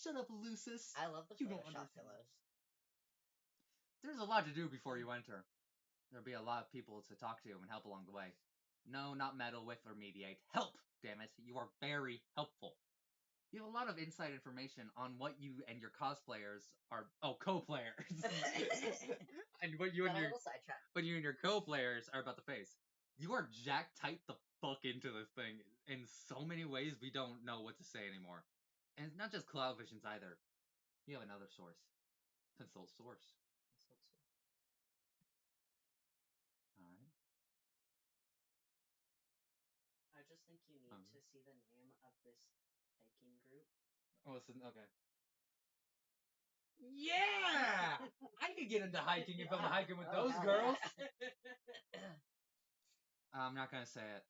Shut up, Lucis. I love the You don't Photoshop understand. pillows. There's a lot to do before you enter. There'll be a lot of people to talk to and help along the way. No, not meddle with or mediate. Help! Damn it, you are very helpful. You have a lot of inside information on what you and your cosplayers are. Oh, co-players, and what you Got and a your little sidetrack. what you and your co-players are about to face. You are jack tight the fuck into this thing in so many ways we don't know what to say anymore. And it's not just cloud visions either. You have another source. Consult source. Alright. I just think you need to see the name of this hiking group. Oh, it's okay. Yeah! I could get into hiking if I'm hiking with those girls. I'm not gonna say it.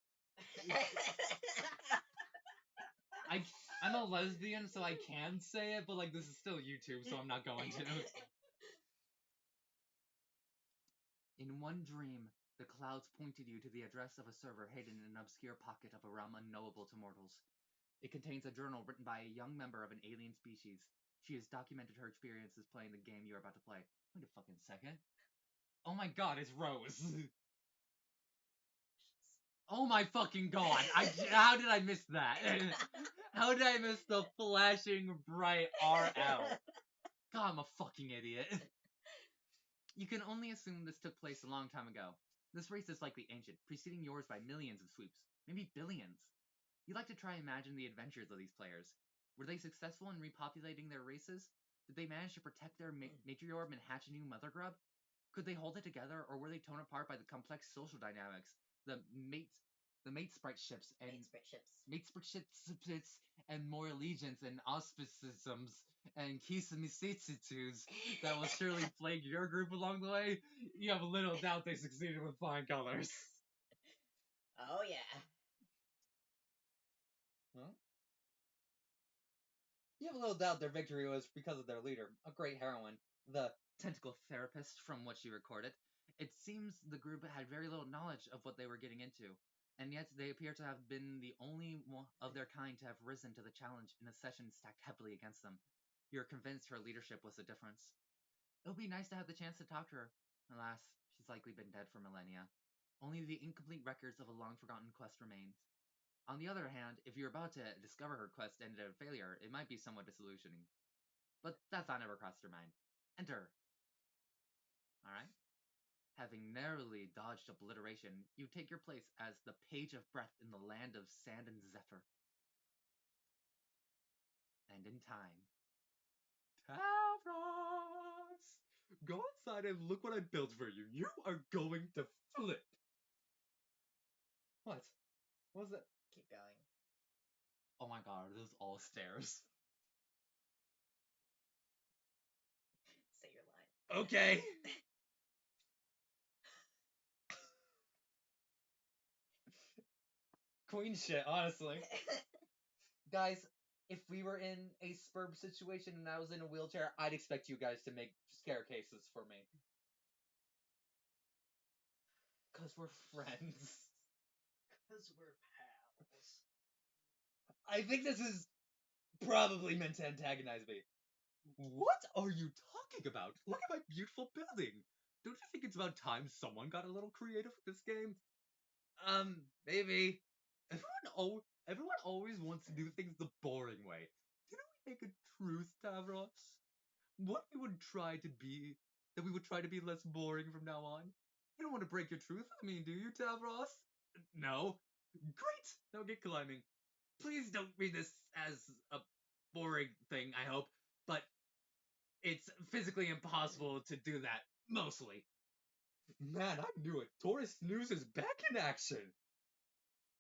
I'm a lesbian, so I can say it, but like this is still YouTube, so I'm not going to. In one dream, the clouds pointed you to the address of a server hidden in an obscure pocket of a realm unknowable to mortals. It contains a journal written by a young member of an alien species. She has documented her experiences playing the game you are about to play. Wait a fucking second. Oh my god, it's Rose. Oh my fucking god. How did I miss that? How did I miss the flashing bright RL? God, I'm a fucking idiot. You can only assume this took place a long time ago. This race is likely ancient, preceding yours by millions of sweeps, maybe billions. You like to try and imagine the adventures of these players. Were they successful in repopulating their races? Did they manage to protect their matriarch and hatch a new mother grub? Could they hold it together, or were they torn apart by the complex social dynamics, the mate sprite ships and more allegiance and auspicisms and kisamisitudes that will surely plague your group along the way? You have little doubt they succeeded with flying colors. Oh yeah. Huh? You have a little doubt their victory was because of their leader, a great heroine, the tentacle therapist from what she recorded. It seems the group had very little knowledge of what they were getting into, and yet they appear to have been the only one of their kind to have risen to the challenge in a session stacked heavily against them. You're convinced her leadership was the difference. It would be nice to have the chance to talk to her. Alas, she's likely been dead for millennia. Only the incomplete records of a long-forgotten quest remain. On the other hand, if you're about to discover her quest ended in failure, it might be somewhat disillusioning. But that thought never crossed her mind. Enter. Alright? Having narrowly dodged obliteration, you take your place as the page of breath in the land of sand and zephyr. And in time. Tavros! Go outside and look what I built for you. You are going to flip. What? What was that? Keep going. Oh my god, are those all stairs? Say your line. Okay. Queen shit, honestly. Guys, if we were in a spurb situation and I was in a wheelchair, I'd expect you guys to make scare cases for me. Because we're friends. Because we're pals. I think this is probably meant to antagonize me. What are you talking about? Look at my beautiful building. Don't you think it's about time someone got a little creative with this game? Maybe. Everyone always wants to do things the boring way. Didn't we make a truce, Tavros? What we would try to be, that we would try to be less boring from now on? You don't want to break your truth, I mean, do you, Tavros? No. Great! Now get climbing. Please don't read this as a boring thing, I hope, but it's physically impossible to do that, mostly. Man, I knew it. Tourist News is back in action.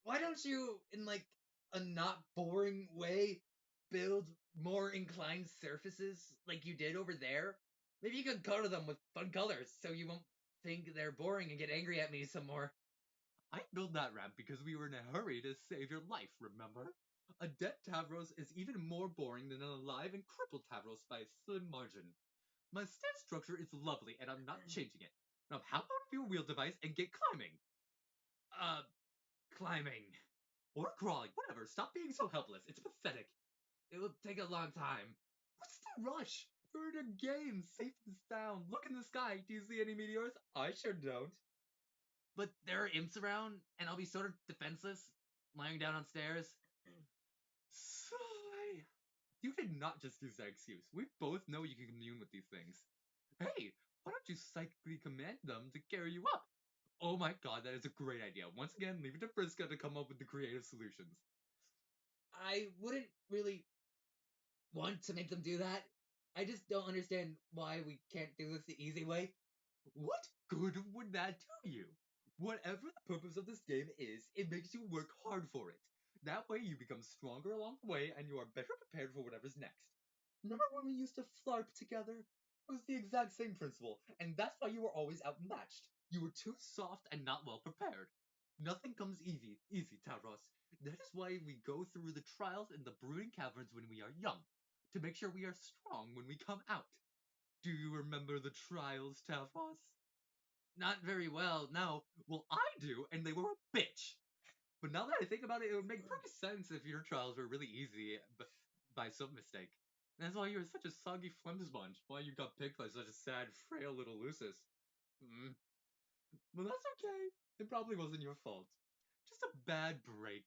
Why don't you, in like a not boring way, build more inclined surfaces like you did over there? Maybe you could color them with fun colors so you won't think they're boring and get angry at me some more. I built that ramp because we were in a hurry to save your life, remember? A dead Tavros is even more boring than an alive and crippled Tavros by a slim margin. My stance structure is lovely and I'm not changing it. Now how about your wheel device and get climbing? Climbing. Or crawling, whatever. Stop being so helpless. It's pathetic. It will take a long time. What's the rush? We're in a game, safe and sound. Look in the sky. Do you see any meteors? I sure don't. But there are imps around, and I'll be sort of defenseless, lying down on stairs. Sigh. You did not just use that excuse. We both know you can commune with these things. Hey, why don't you psychically command them to carry you up? Oh my god, that is a great idea. Once again, leave it to Friska to come up with the creative solutions. I wouldn't really want to make them do that. I just don't understand why we can't do this the easy way. What good would that do you? Whatever the purpose of this game is, it makes you work hard for it. That way you become stronger along the way and you are better prepared for whatever's next. Remember when we used to flarp together? It was the exact same principle, and that's why you were always outmatched. You were too soft and not well prepared. Nothing comes easy, Tavros. That is why we go through the trials in the brooding caverns when we are young, to make sure we are strong when we come out. Do you remember the trials, Tavros? Not very well, no. Well, I do, and they were a bitch. But now that I think about it, it would make perfect sense if your trials were really easy by some mistake. That's why you're such a soggy phlegm sponge. Why you got picked by such a sad, frail little Lucis. Mm. But that's okay. It probably wasn't your fault. Just a bad break.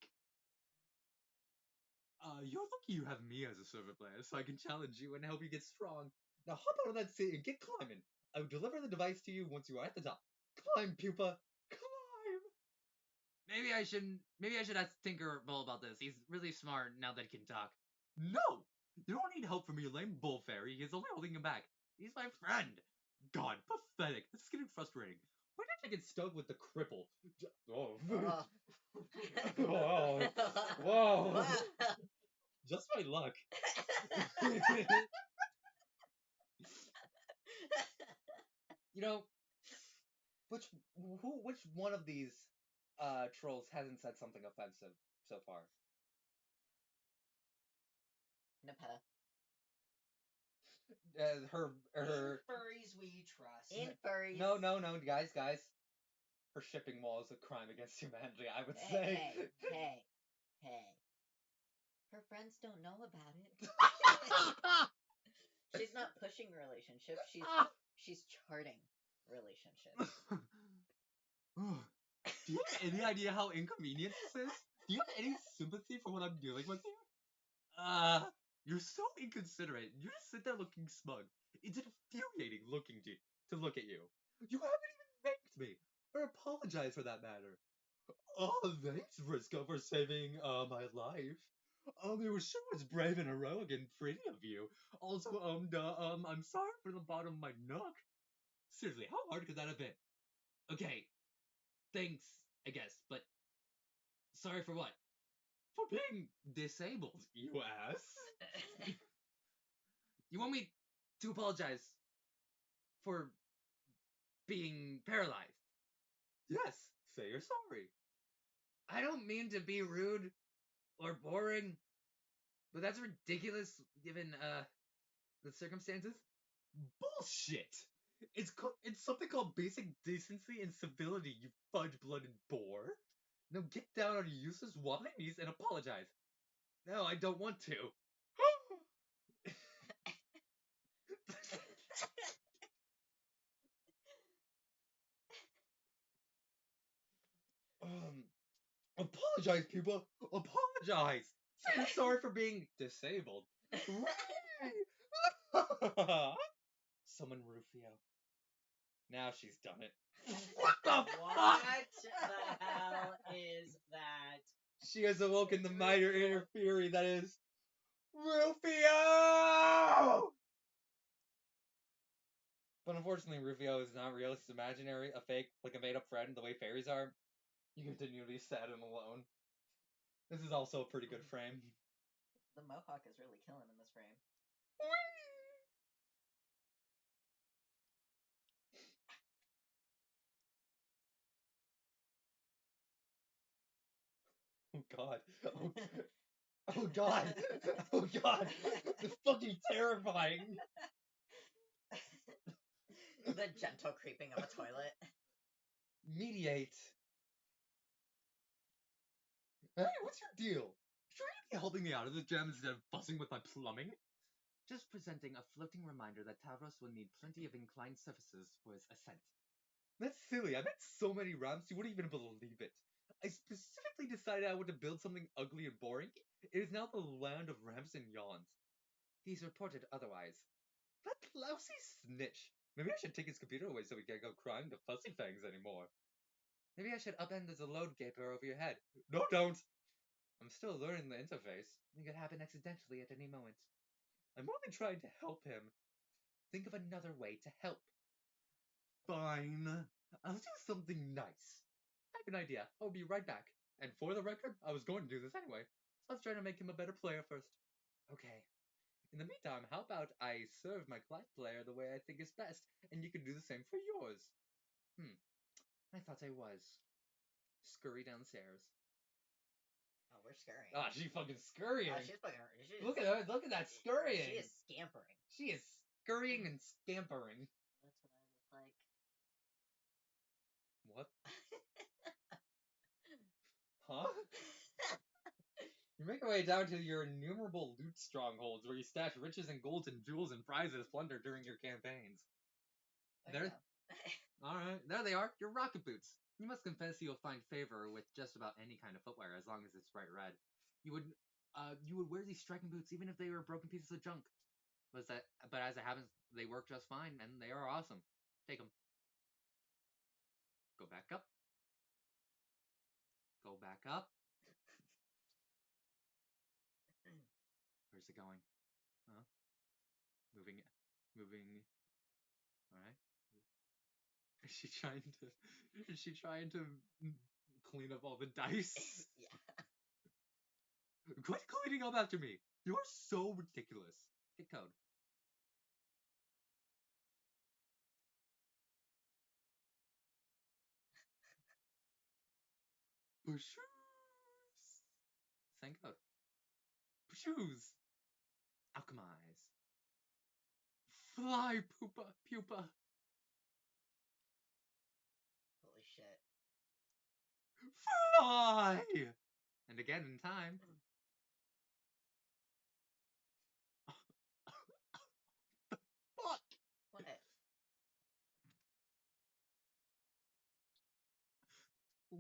You're lucky you have me as a server player, so I can challenge you and help you get strong. Now hop out of that seat and get climbing. I will deliver the device to you once you are at the top. Climb, pupa! Climb! Maybe I should ask Tinkerbell about this. He's really smart now that he can talk. No! You don't need help from your lame bull fairy. He's only holding him back. He's my friend. God, pathetic. This is getting frustrating. Why did I get stuck with the cripple? Oh. Whoa. Whoa. Just my luck. You know, which one of these trolls hasn't said something offensive so far? Nepeta. Her In furries we trust. In furries. No, guys. Her shipping wall is a crime against humanity, I would say. Hey. Her friends don't know about it. She's not pushing relationships. She's charting relationships. Do you have any idea how inconvenient this is? Do you have any sympathy for what I'm dealing with here? You're so inconsiderate. You just sit there looking smug. It's infuriating to look at you. You haven't even thanked me, or apologized for that matter. Oh, thanks, Briscoe, for saving my life. It was sure was brave and heroic and pretty of you. Also, I'm sorry for the bottom of my nook. Seriously, how hard could that have been? Okay, thanks, I guess, but sorry for what? For being disabled, you ass. You want me to apologize for being paralyzed? Yes, say you're sorry. I don't mean to be rude or boring, but that's ridiculous given the circumstances. Bullshit. It's something called basic decency and civility, you fudge-blooded boar. Now get down on your useless wobbly knees and apologize. No, I don't want to. Apologize, people. Apologize. Say you're sorry for being disabled. Summon Rufio. Now she's done it. What the What fuck? the hell is that? She has awoken the mighty inner fury that is Rufio! But unfortunately, Rufio is not real. He's imaginary, a fake, like a made-up friend, the way fairies are. You continue to be sad and alone. This is also a pretty good frame. The mohawk is really killing in this frame. Oh god. Oh god. Oh god. It's fucking terrifying. The gentle creeping of a toilet. Mediate. Hey, what's your deal? Sure you'd be helping me out of this jam instead of fussing with my plumbing? just presenting a floating reminder that Tavros will need plenty of inclined surfaces for his ascent. That's silly. I bet so many ramps you wouldn't even believe it. I specifically decided I want to build something ugly and boring. It is now the land of ramps and yawns. He's reported otherwise. That lousy snitch. Maybe I should take his computer away so we can't go crying to Fussy Fangs anymore. Maybe I should upend the load gaper over your head. No, don't! I'm still learning the interface. It could happen accidentally at any moment. I'm only trying to help him. Think of another way to help. Fine. I'll do something nice. I have an idea. I'll be right back. And for the record, I was going to do this anyway. So let's try to make him a better player first. Okay. In the meantime, how about I serve my client player the way I think is best, and you can do the same for yours? I thought I was. Scurry downstairs. Oh, we're scurrying. Ah, she's fucking scurrying. She's fucking. Look at her. Look at that scurrying. She is scampering. She is scurrying and scampering. That's what I look like. What? Huh? You make your way down to your innumerable loot strongholds where you stash riches and golds and jewels and prizes plundered during your campaigns. There. Alright, there they are, your rocket boots. You must confess you'll find favor with just about any kind of footwear as long as it's bright red. You would wear these striking boots even if they were broken pieces of junk. But as it happens, they work just fine and they are awesome. Take them. Go back up. Go back up. Where's it going? Huh? Moving. Alright. Is she trying to clean up all the dice? Yeah. Quit cleaning up after me! You're so ridiculous. Get code. Shoes. Same code. Shoes. Alchemize. Fly, pupa. Holy shit. Fly! And again in time. Fuck! What?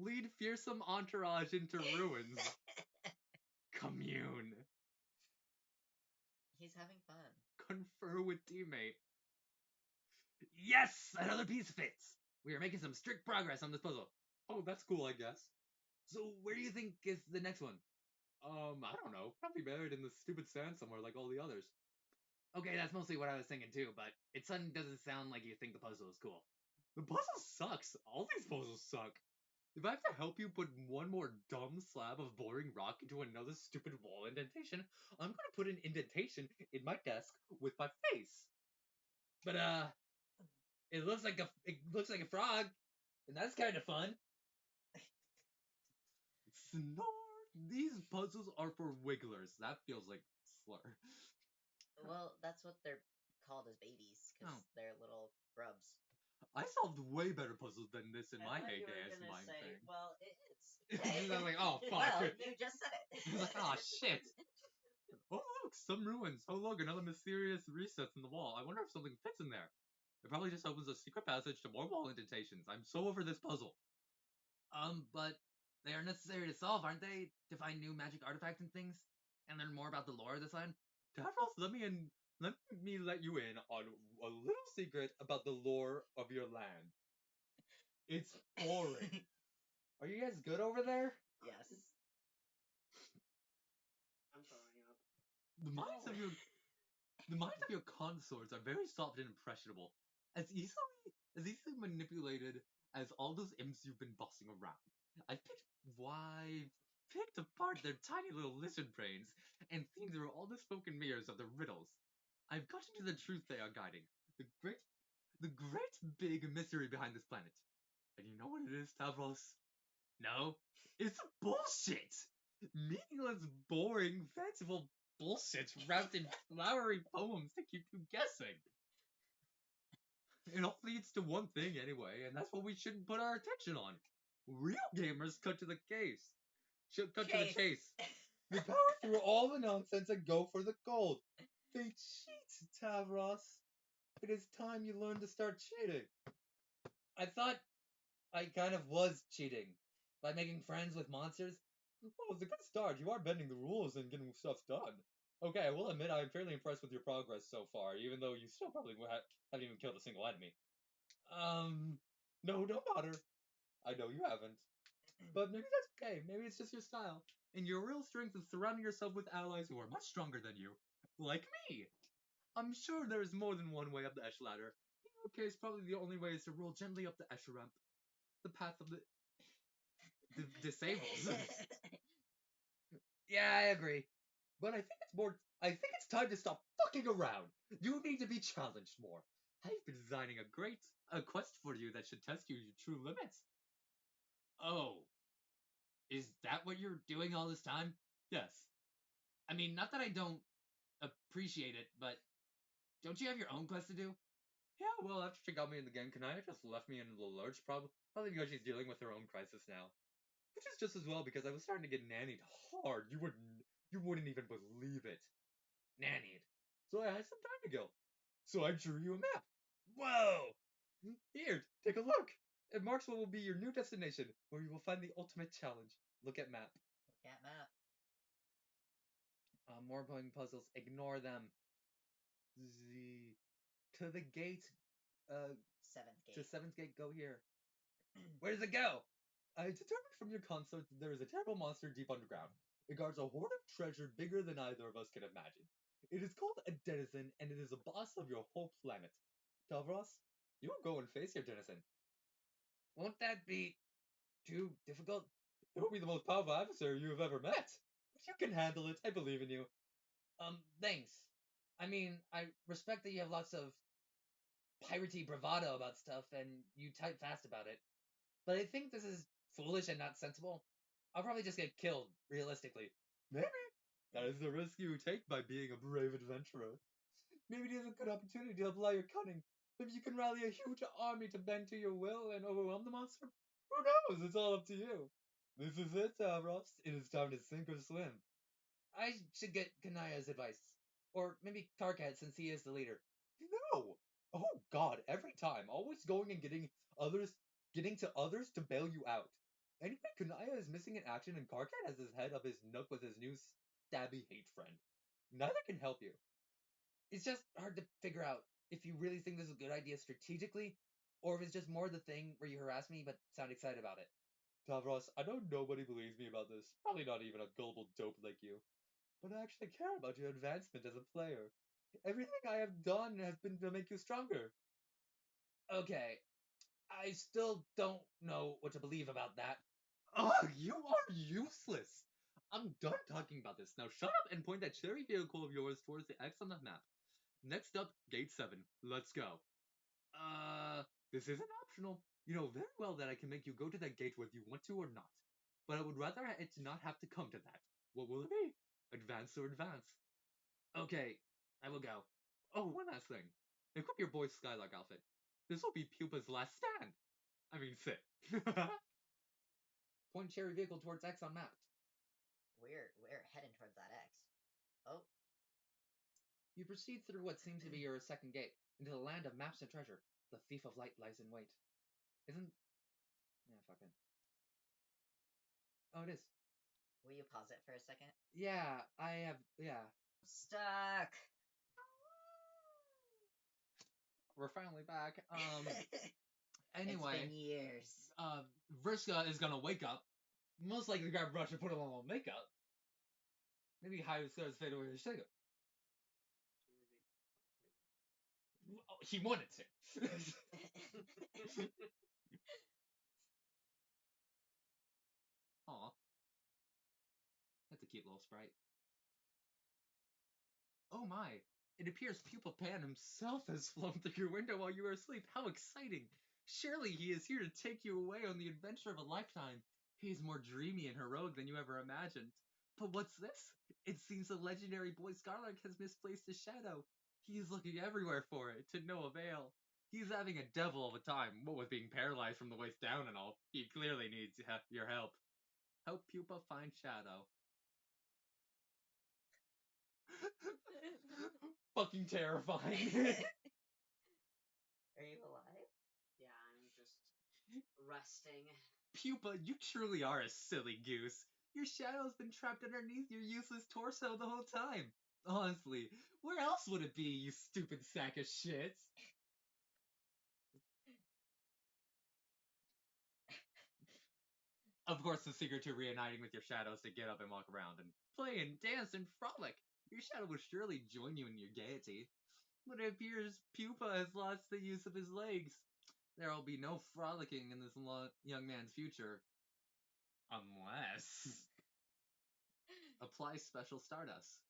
Lead fearsome entourage into ruins. Commune. He's having fun. Confer with teammate. Yes! Another piece fits! We are making some strict progress on this puzzle. Oh, that's cool, I guess. So, where do you think is the next one? I don't know. Probably buried in the stupid sand somewhere like all the others. Okay, that's mostly what I was thinking too, but it suddenly doesn't sound like you think the puzzle is cool. The puzzle sucks. All these puzzles suck. If I have to help you put one more dumb slab of boring rock into another stupid wall indentation, I'm gonna put an indentation in my desk with my face. But it looks like a frog, and that's kind of fun. Snort. These puzzles are for wigglers. That feels like slur. Well, that's what they're called as babies, because they're little grubs. I solved way better puzzles than this in my I thought you heyday were as gonna mime say, thing. well, it is. And I was like, oh fuck. Well, you just said it. I was like, oh shit. Oh look, some ruins. Oh look, another mysterious recess in the wall. I wonder if something fits in there. It probably just opens a secret passage to more wall indentations. I'm so over this puzzle. But they are necessary to solve, aren't they? To find new magic artifacts and things, and learn more about the lore of this land. Tavros, let me let you in on a little secret about the lore of your land. It's boring. Are you guys good over there? Yes. I'm throwing up. The minds of your consorts are very soft and impressionable, as easily manipulated as all those imps you've been bossing around. I've picked apart their tiny little lizard brains and seen through all the smoke and mirrors of their riddles. I've gotten to the truth they are guiding, the great big mystery behind this planet. And you know what it is, Tavros? No, it's bullshit! Meaningless, boring, fanciful bullshit wrapped in flowery poems to keep you guessing. It all leads to one thing anyway, and that's what we shouldn't put our attention on. Real gamers cut to the case. Should cut to the chase. They power through all the nonsense and go for the gold. They cheat Tavros, it is time you learned to start cheating. I thought I kind of was cheating by making friends with monsters. Well, it's a good start. You are bending the rules and getting stuff done. Okay, I will admit I'm fairly impressed with your progress so far, even though you still probably haven't even killed a single enemy. No, don't bother. I know you haven't. But maybe that's okay. Maybe it's just your style. And your real strength is surrounding yourself with allies who are much stronger than you. Like me. I'm sure there is more than one way up the Esh ladder. In your case, probably the only way is to roll gently up the Escher ramp. The path of the disables. Yeah, I agree. But I think it's time to stop fucking around. You need to be challenged more. I've been designing a quest for you that should test your true limits. Oh, is that what you're doing all this time? Yes. I mean, not that I don't appreciate it, but don't you have your own quest to do? Yeah, well, after she got me in the game, Kanaya just left me in the lurch, probably because she's dealing with her own crisis now. Which is just as well because I was starting to get nannied hard. You wouldn't even believe it. Nannied. So I had some time to kill. So I drew you a map. Whoa! Here, take a look. It marks what will be your new destination, where you will find the ultimate challenge. Look at map. Look at map. More playing puzzles. Ignore them. To the gate. Seventh To gate. seventh gate. Go here. Where does it go? I determined from your consort that there is a terrible monster deep underground. It guards a hoard of treasure bigger than either of us can imagine. It is called a denizen, and it is the boss of your whole planet. Tavros, you will go and face your denizen. Won't that be too difficult? It will be the most powerful adversary you have ever met. But you can handle it. I believe in you. Thanks. I mean, I respect that you have lots of piratey bravado about stuff, and you type fast about it. But I think this is foolish and not sensible. I'll probably just get killed, realistically. Maybe. That is the risk you take by being a brave adventurer. Maybe it is a good opportunity to apply your cunning. Maybe you can rally a huge army to bend to your will and overwhelm the monster. Who knows? It's all up to you. This is it, Tavros. It is time to sink or swim. I should get Kanaya's advice. Or maybe Karkat, since he is the leader. No! Oh god, every time. Always going and getting to others to bail you out. Anyway, Kanaya is missing in action and Karkat has his head up his nook with his new stabby hate friend. Neither can help you. It's just hard to figure out if you really think this is a good idea strategically, or if it's just more the thing where you harass me but sound excited about it. Tavros, I know nobody believes me about this. Probably not even a gullible dope like you. But I actually care about your advancement as a player. Everything I have done has been to make you stronger. Okay, I still don't know what to believe about that. Ugh, you are useless! I'm done talking about this. Now shut up and point that cherry vehicle of yours towards the X on the map. Next up, gate 7. Let's go. This isn't optional. You know very well that I can make you go to that gate whether you want to or not. But I would rather it not have to come to that. What will it be? Advance or advance? Okay, I will go. Oh, one last thing. Equip your boy's Skylark outfit. This will be Pupa's last stand. I mean, sit. Point cherry vehicle towards X on map. We're heading towards that X. Oh. You proceed through what seems to be your second gate, into the land of maps and treasure. The thief of light lies in wait. Isn't... Yeah, fucking... Oh, it is. Will you pause it for a second? Yeah, I have... Yeah. Stuck! We're finally back. Anyway... It's been years. Vriska is gonna wake up. Most likely grab a brush and put on a little makeup. Maybe hide his fade away his sugar. He wanted to. Aw. That's a cute little sprite. Oh my. It appears Pupil Pan himself has flown through your window while you were asleep. How exciting. Surely he is here to take you away on the adventure of a lifetime. He is more dreamy and heroic than you ever imagined. But what's this? It seems the legendary boy Skylark has misplaced his shadow. He is looking everywhere for it, to no avail. He's having a devil of a time, what with being paralyzed from the waist down and all. He clearly needs your help. Help Pupa find Shadow. fucking terrifying. Are you alive? Yeah, I'm just resting. Pupa, you truly are a silly goose. Your shadow's been trapped underneath your useless torso the whole time. Honestly, where else would it be, you stupid sack of shit? Of course, the secret to reuniting with your shadow is to get up and walk around and play and dance and frolic. Your shadow will surely join you in your gaiety. But it appears Pupa has lost the use of his legs. There will be no frolicking in this young man's future. Unless... Apply special stardust.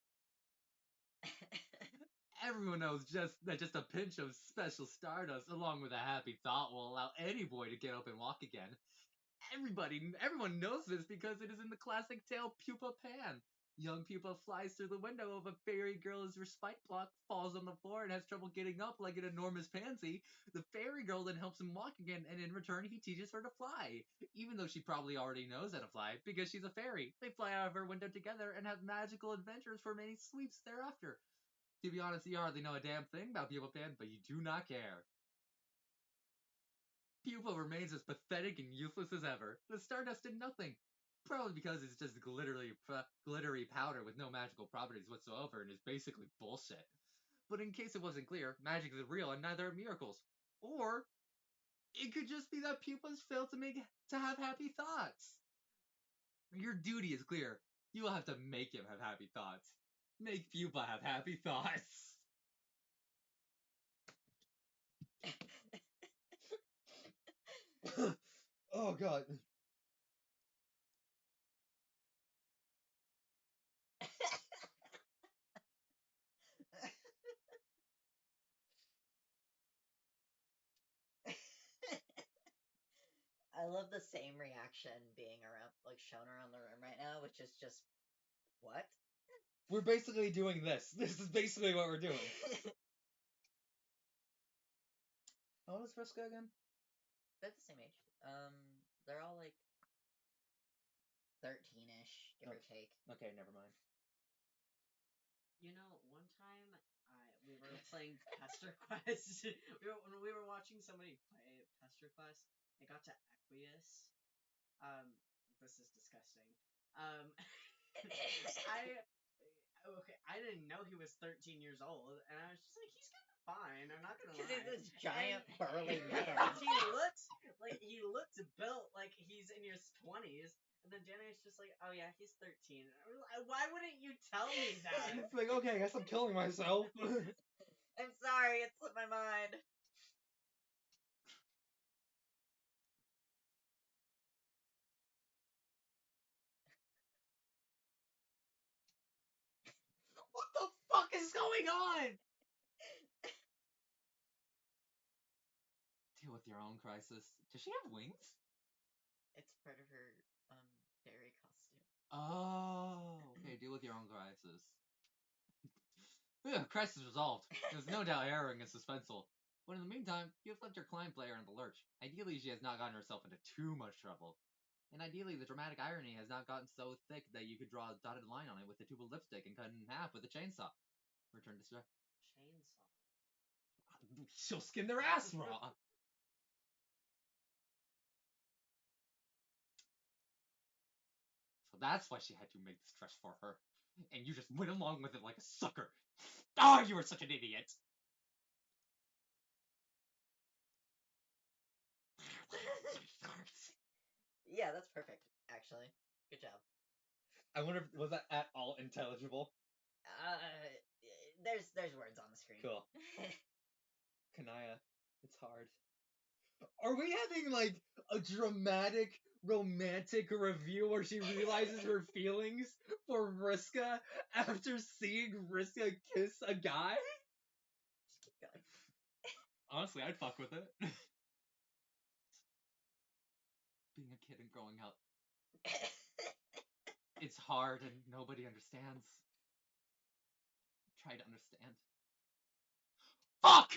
Everyone knows that just a pinch of special stardust along with a happy thought will allow any boy to get up and walk again. Everyone knows this because it is in the classic tale Pupa Pan. Young Pupa flies through the window of a fairy girl's respite block, falls on the floor, and has trouble getting up like an enormous pansy. The fairy girl then helps him walk again, and in return, he teaches her to fly. Even though she probably already knows how to fly, because she's a fairy. They fly out of her window together and have magical adventures for many sweeps thereafter. To be honest, you hardly know a damn thing about Pupa Pan, but you do not care. Pupa remains as pathetic and useless as ever. The Stardust did nothing. Probably because it's just glittery powder with no magical properties whatsoever and is basically bullshit. But in case it wasn't clear, magic is real and neither are miracles. Or it could just be that Pupa's failed to have happy thoughts. Your duty is clear. You will have to make him have happy thoughts. Make Pupa have happy thoughts. Oh god. I love the same reaction being around, like shown around the room right now, which is just, what? We're basically doing this. This is basically what we're doing. How old is Vriska again? They're the same age. They're all like 13-ish, give or take. Okay, never mind. You know, one time we were playing Pester Quest. When we were watching somebody play Pester Quest, it got to Equius. This is disgusting. I didn't know he was 13 years old, and I was just like, he's gonna be fine. I'm not gonna lie. Because he's this giant burly man. He looks built like he's in his 20s. And then Dana's just like, oh yeah, he's 13. Why wouldn't you tell me that? It's like, okay, I guess I'm killing myself. I'm sorry, it slipped my mind. What the fuck is going on? Deal with your own crisis. Does she have wings? It's part of her, fairy costume. Oh, okay, deal with your own crisis. Crisis resolved. There's no doubt harrowing and suspenseful. But in the meantime, you've left your client player in the lurch. Ideally, she has not gotten herself into too much trouble. And ideally, the dramatic irony has not gotten so thick that you could draw a dotted line on it with a tube of lipstick and cut it in half with a chainsaw. Return to Chainsaw. She'll skin their ass raw. So that's why she had to make this dress for her. And you just went along with it like a sucker. Ah, you are such an idiot. Yeah, that's perfect, actually. Good job. I wonder if, was that at all intelligible? There's words on the screen. Cool. Kanaya, it's hard. Are we having, like, a dramatic, romantic review where she realizes her feelings for Vriska after seeing Vriska kiss a guy? Just keep going. Honestly, I'd fuck with it. Being a kid and growing up. It's hard and nobody understands. Try to understand. Fuck!